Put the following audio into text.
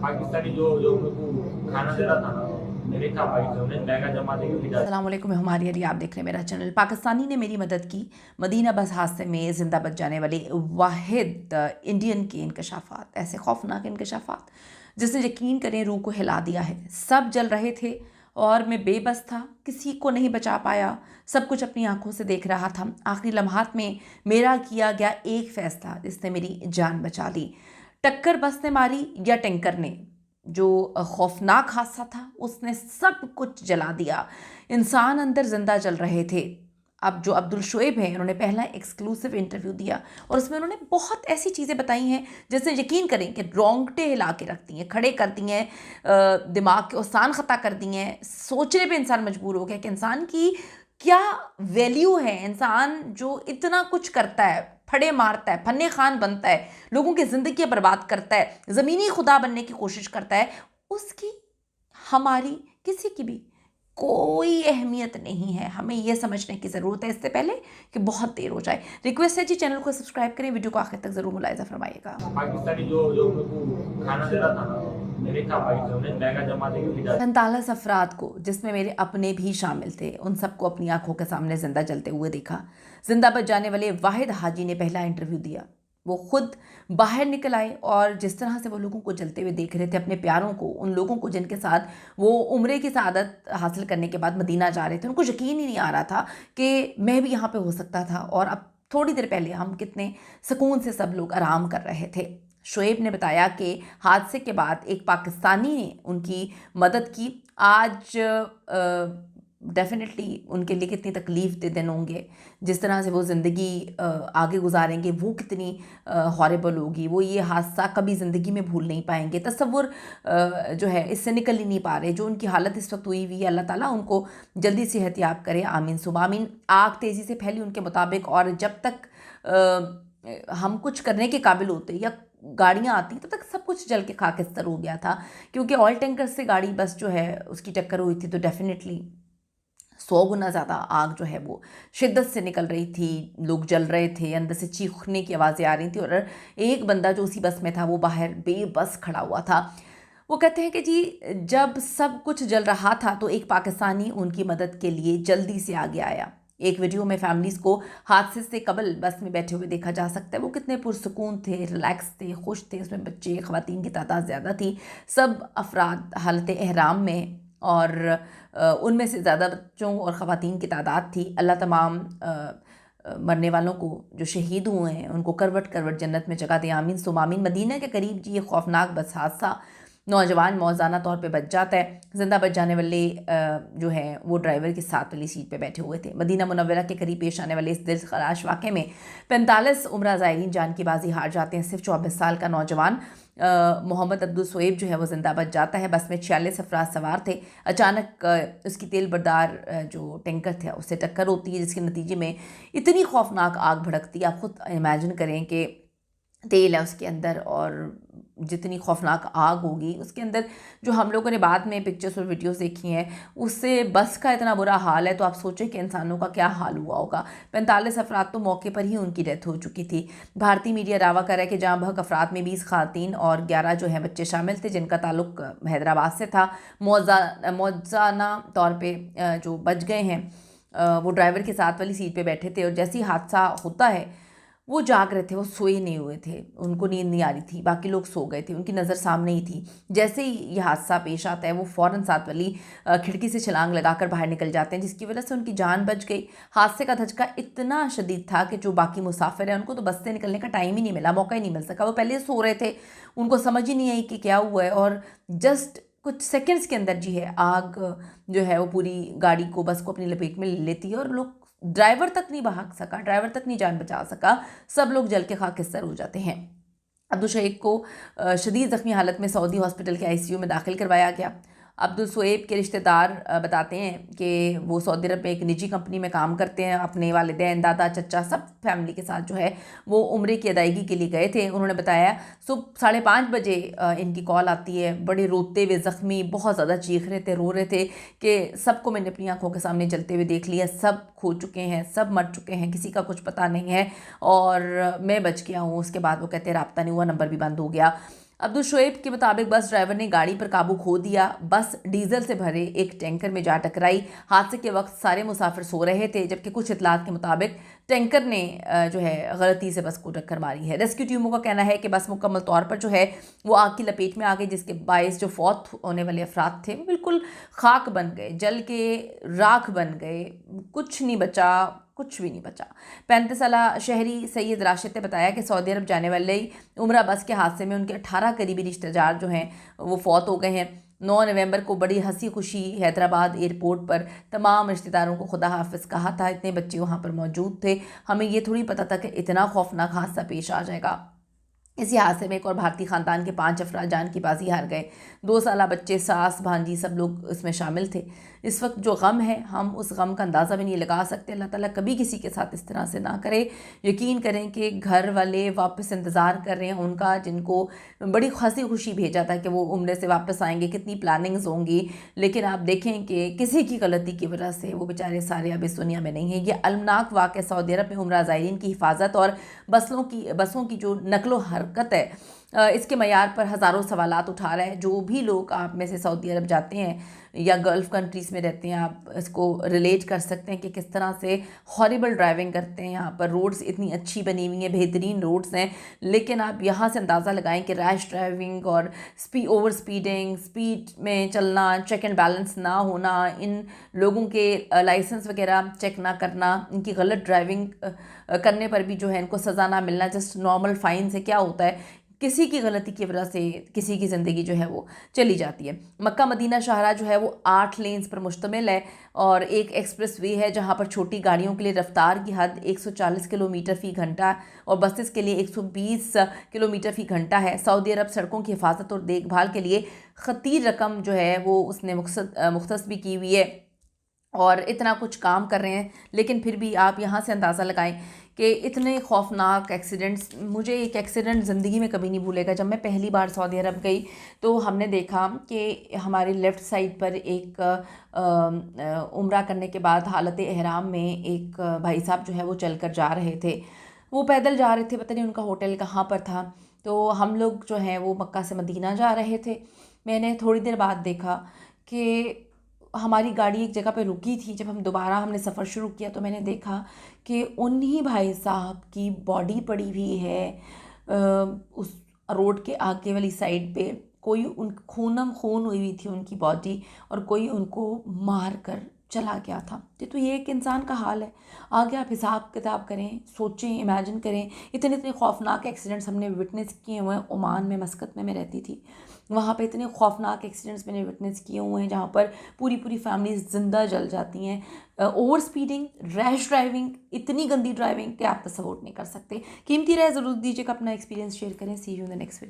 पाकिस्तानी जो जो मेरे को खाना दे रहा था ना, मैंने कहा भाई तो उन्हें बैगा जमा देके भिजा। अस्सलाम वालेकुम, मैं हमारी अली, आप देख रहे हैं मेरा चैनल। पाकिस्तानी ने मेरी मदद की। मदीना बस हादसे में ज़िंदा बच जाने वाले वाहिद इंडियन के इंकशाफात, ऐसे खौफनाक इंकशाफात जिसने यकीन करें रूह को हिला दिया है। सब जल रहे थे और मैं बेबस था, किसी को नहीं बचा पाया, सब कुछ अपनी आंखों से देख रहा था। आखिरी लम्हात में मेरा किया गया एक फ़ैसला जिसने मेरी जान बचा ली। टक्कर बस ने मारी या टैंकर ने? जो खौफनाक हादसा था उसने सब कुछ जला दिया। इंसान अंदर ज़िंदा जल रहे थे। अब जो अब्दुल शोएब हैं, उन्होंने पहला एक्सक्लूसिव इंटरव्यू दिया और उसमें उन्होंने बहुत ऐसी चीज़ें बताई हैं जिससे यकीन करें कि रोंगटे हिला के रखती हैं, खड़े करती हैं, दिमाग के औसान ख़ता कर दी हैं। सोचने पे इंसान मजबूर हो गया कि इंसान की क्या वैल्यू है। इंसान जो इतना कुछ करता है, फड़े मारता है, फन्ने खान बनता है, लोगों की ज़िंदगी बर्बाद करता है, ज़मीनी खुदा बनने की कोशिश करता है, उसकी हमारी किसी की भी कोई अहमियत नहीं है। हमें यह समझने की ज़रूरत है इससे पहले कि बहुत देर हो जाए। रिक्वेस्ट है जी, चैनल को सब्सक्राइब करें, वीडियो को आखिर तक ज़रूर मुलाहिज़ा फरमाइएगा। पाकिस्तानी जो जो मेरे को खाना दे रहा था ना, मैंने कहा भाई तो उन्हें बैगा जमा देके भिजा। 45 अफराद को, जिसमें मेरे अपने भी शामिल थे, उन सबको अपनी आंखों के सामने ज़िंदा जलते हुए देखा। ज़िंदा बच जाने वाले वाहिद हाजी ने पहला इंटरव्यू दिया। वो खुद बाहर निकल आए और जिस तरह से वो लोगों को जलते हुए देख रहे थे, अपने प्यारों को, उन लोगों को जिनके साथ वो उम्रे की सआदत हासिल करने के बाद मदीना जा रहे थे, उनको यकीन ही नहीं आ रहा था कि मैं भी यहाँ पे हो सकता था। और अब थोड़ी देर पहले हम कितने सुकून से सब लोग आराम कर रहे थे। शोएब ने बताया कि हादसे के बाद एक पाकिस्तानी ने उनकी मदद की। आज डेफिनेटली उनके लिए कितनी तकलीफ़ दे दिन होंगे, जिस तरह से वो ज़िंदगी आगे गुजारेंगे वो कितनी हॉरिबल होगी। वो ये हादसा कभी ज़िंदगी में भूल नहीं पाएंगे। तसव्वुर जो है इससे निकल ही नहीं पा रहे। जो उनकी हालत इस वक्त हुई हुई है, अल्लाह ताला उनको जल्दी सेहतयाब करे, आमीन सुमा आमीन। आग तेज़ी से फैली उनके मुताबिक, और जब तक हम कुछ करने के काबिल होते या गाड़ियाँ आती तब तक सब कुछ जल के खाकिस्तर हो गया था। क्योंकि ऑयल टैंकर से गाड़ी बस जो है उसकी टक्कर हुई थी, तो डेफिनेटली 100 गुना ज़्यादा आग जो है वो शिद्दत से निकल रही थी। लोग जल रहे थे, अंदर से चीखने की आवाज़ें आ रही थी, और एक बंदा जो उसी बस में था वो बाहर बेबस खड़ा हुआ था। वो कहते हैं कि जी, जब सब कुछ जल रहा था तो एक पाकिस्तानी उनकी मदद के लिए जल्दी से आगे आया। एक वीडियो में फैमिलीज़ को हादसे से कबल बस में बैठे हुए देखा जा सकता है। वो कितने पुरसुकून थे, रिलैक्स थे, खुश थे। उसमें बच्चे, ख़वातीन की तादाद ज़्यादा थी। सब अफराद हालत एहराम में, और उनमें से ज़्यादा बच्चों और ख़वातीन की तादाद थी। अल्लाह तमाम मरने वालों को, जो शहीद हुए हैं, उनको करवट करवट जन्नत में जगह दे, आमीन सुमा आमीन। मदीना के करीब जी ये खौफनाक बस हादसा, नौजवान मौज़ाना तौर पे बच जाता है। ज़िंदा बच जाने वाले जो है वो ड्राइवर के साथ वाली सीट पे बैठे हुए थे। मदीना मुनव्वरा के करीब पेश आने वाले इस दिलखराश वाक़े में 45 उम्रा ज़ायरीन जान की बाजी हार जाते हैं। सिर्फ 24 साल का नौजवान मोहम्मद अब्दुल शोएब जो है वो ज़िंदा बच जाता है। बस में 46 अफराद सवार थे। अचानक उसकी तेल बरदार जो टैंकर था उससे टक्कर होती है, जिसके नतीजे में इतनी खौफनाक आग भड़कती है। आप खुद इमेजिन करें कि तेल है उसके अंदर, और जितनी खौफनाक आग होगी उसके अंदर। जो हम लोगों ने बाद में पिक्चर्स और वीडियोस देखी हैं, उससे बस का इतना बुरा हाल है, तो आप सोचें कि इंसानों का क्या हाल हुआ होगा। 45 अफराद तो मौके पर ही उनकी डेथ हो चुकी थी। भारतीय मीडिया दावा कर रहा है कि जहाँ बहक अफराद में 20 खातन और 11 जो है बच्चे शामिल थे, जिनका ताल्लुक हैदराबाद से था। मौज़ाना तौर पर जो बच गए हैं वो ड्राइवर के साथ वाली सीट पर बैठे थे, और जैसे ही हादसा होता है वो जाग रहे थे, वो सोए नहीं हुए थे, उनको नींद नहीं आ रही थी। बाकी लोग सो गए थे, उनकी नज़र सामने ही थी। जैसे ही ये हादसा पेश आता है वो फ़ौरन साथ वाली खिड़की से छलांग लगाकर बाहर निकल जाते हैं, जिसकी वजह से उनकी जान बच गई। हादसे का धचका इतना शदीद था कि जो बाकी मुसाफिर हैं उनको तो बस से निकलने का टाइम ही नहीं मिला, मौका ही नहीं मिल सका। वो पहले सो रहे थे, उनको समझ ही नहीं आई कि क्या हुआ है, और जस्ट कुछ सेकंड्स के अंदर जी है आग जो है वो पूरी गाड़ी को, बस को अपनी लपेट में ले लेती है, और लोग, ड्राइवर तक नहीं भाग सका, ड्राइवर तक नहीं जान बचा सका, सब लोग जल के खाकिस्तर हो जाते हैं। अब्दुल शहीद को शदीद ज़ख्मी हालत में सऊदी हॉस्पिटल के आईसीयू में दाखिल करवाया गया। अब्दुल शोएब के रिश्तेदार बताते हैं कि वो सऊदी अरब में एक निजी कंपनी में काम करते हैं। अपने वालिदैन, दादा, चचा, सब फैमिली के साथ जो है वो उम्रे की अदायगी के लिए गए थे। उन्होंने बताया सुबह 5:30 बजे इनकी कॉल आती है, बड़े रोते हुए, ज़ख्मी, बहुत ज़्यादा चीख रहे थे, रो रहे थे कि सबको मैंने अपनी आंखों के सामने जलते हुए देख लिया, सब खो चुके हैं, सब मर चुके हैं, किसी का कुछ पता नहीं है, और मैं बच गया हूँ। उसके बाद वो कहते हैं राब्ता नहीं हुआ, नंबर भी बंद हो गया। عبد الشعیب کے مطابق بس ڈرائیور نے گاڑی پر قابو کھو دیا. بس ڈیزل سے بھرے ایک ٹینکر میں جا ٹکرائی. حادثے کے وقت سارے مسافر سو رہے تھے، جبکہ کچھ اطلاعات کے مطابق ٹینکر نے جو ہے غلطی سے بس کو ٹکر ماری ہے. ریسکیو ٹیموں کا کہنا ہے کہ بس مکمل طور پر جو ہے وہ آگ کی لپیٹ میں آ گئی، جس کے باعث جو فوت ہونے والے افراد تھے وہ بالکل خاک بن گئے، جل کے راکھ بن گئے. کچھ نہیں بچا، کچھ بھی نہیں بچا. 35 سالہ شہری سید راشد نے بتایا کہ سعودی عرب جانے والے عمرہ بس کے حادثے میں ان کے 18 قریبی رشتہ دار جو ہیں وہ فوت ہو گئے ہیں. 9 نومبر کو بڑی ہنسی خوشی حیدرآباد ایئرپورٹ پر تمام رشتہ داروں کو خدا حافظ کہا تھا. اتنے بچے وہاں پر موجود تھے، ہمیں یہ تھوڑی پتہ تھا کہ اتنا خوفناک حادثہ پیش آ جائے گا. اسی حادثے میں ایک اور بھارتی خاندان کے 5 افراد جان کی بازی ہار گئے. 2 سالہ بچے، ساس، بھانجی سب لوگ اس میں شامل تھے. اس وقت جو غم ہے ہم اس غم کا اندازہ بھی نہیں لگا سکتے. اللہ تعالیٰ کبھی کسی کے ساتھ اس طرح سے نہ کرے. یقین کریں کہ گھر والے واپس انتظار کر رہے ہیں ان کا، جن کو بڑی خاصی خوشی بھیجا تھا کہ وہ عمرے سے واپس آئیں گے، کتنی پلاننگز ہوں گی، لیکن آپ دیکھیں کہ کسی کی غلطی کی وجہ سے وہ بیچارے سارے اب اس دنیا میں نہیں ہیں. یہ المناک واقعہ سعودی عرب میں عمرہ زائرین کی حفاظت اور بسوں کی جو نقل و حرکت ہے اس کے معیار پر ہزاروں سوالات اٹھا رہا ہے. جو بھی لوگ آپ میں سے سعودی عرب جاتے ہیں یا گلف کنٹریز میں رہتے ہیں، آپ اس کو ریلیٹ کر سکتے ہیں کہ کس طرح سے ہاریبل ڈرائیونگ کرتے ہیں. یہاں پر روڈز اتنی اچھی بنی ہوئی ہیں، بہترین روڈز ہیں، لیکن آپ یہاں سے اندازہ لگائیں کہ ریش ڈرائیونگ اور اوور سپیڈنگ، سپیڈ میں چلنا، چیک اینڈ بیلنس نہ ہونا، ان لوگوں کے لائسنس وغیرہ چیک نہ کرنا، ان کی غلط ڈرائیونگ کرنے پر بھی جو ہے ان کو سزا نہ ملنا. جسٹ نارمل فائن سے کیا ہوتا ہے، کسی کی غلطی کی وجہ سے کسی کی زندگی جو ہے وہ چلی جاتی ہے. مکہ مدینہ شاہراہ جو ہے وہ 8 لینز پر مشتمل ہے اور ایک ایکسپریس وے ہے جہاں پر چھوٹی گاڑیوں کے لیے رفتار کی حد 140 کلومیٹر فی گھنٹہ اور بسز کے لیے 120 کلومیٹر فی گھنٹہ ہے. سعودی عرب سڑکوں کی حفاظت اور دیکھ بھال کے لیے خطیر رقم جو ہے وہ اس نے مختص بھی کی ہوئی ہے اور اتنا کچھ کام کر رہے ہیں. لیکن پھر بھی آپ یہاں سے اندازہ لگائیں کہ اتنے خوفناک ایکسیڈنٹس. مجھے ایک ایکسیڈنٹ زندگی میں کبھی نہیں بھولے گا. جب میں پہلی بار سعودی عرب گئی تو ہم نے دیکھا کہ ہمارے لیفٹ سائڈ پر ایک عمرہ کرنے کے بعد حالت احرام میں ایک بھائی صاحب جو ہے وہ چل کر جا رہے تھے. وہ پیدل جا رہے تھے، پتہ نہیں ان کا ہوٹل کہاں پر تھا. تو ہم لوگ جو ہیں وہ مکہ سے مدینہ جا رہے تھے. میں نے تھوڑی دیر بعد دیکھا کہ ہماری گاڑی ایک جگہ پہ رکی تھی. جب ہم نے سفر شروع کیا تو میں نے دیکھا کہ انہی بھائی صاحب کی باڈی پڑی ہوئی ہے اس روڈ کے آگے والی سائڈ پہ. کوئی ان خونم خون ہوئی ہوئی تھی ان کی باڈی اور کوئی ان کو مار کر چلا گیا تھا. تو یہ ایک انسان کا حال ہے. آگے آپ حساب کتاب کریں، سوچیں، امیجن کریں. اتنے خوفناک ایکسیڈنٹس ہم نے وٹنس کیے ہوئے ہیں. عمان میں، مسقط میں رہتی تھی، وہاں پہ اتنے خوفناک ایکسیڈنٹس میں نے وٹنس کیے ہوئے ہیں جہاں پر پوری فیملیز زندہ جل جاتی ہیں. اوور سپیڈنگ، ریش ڈرائیونگ، اتنی گندی ڈرائیونگ کہ آپ تصور نہیں کر سکتے. قیمتی رائے ضرور دیجیے گا، اپنا ایکسپیرینس شیئر کریں. See you in the next video.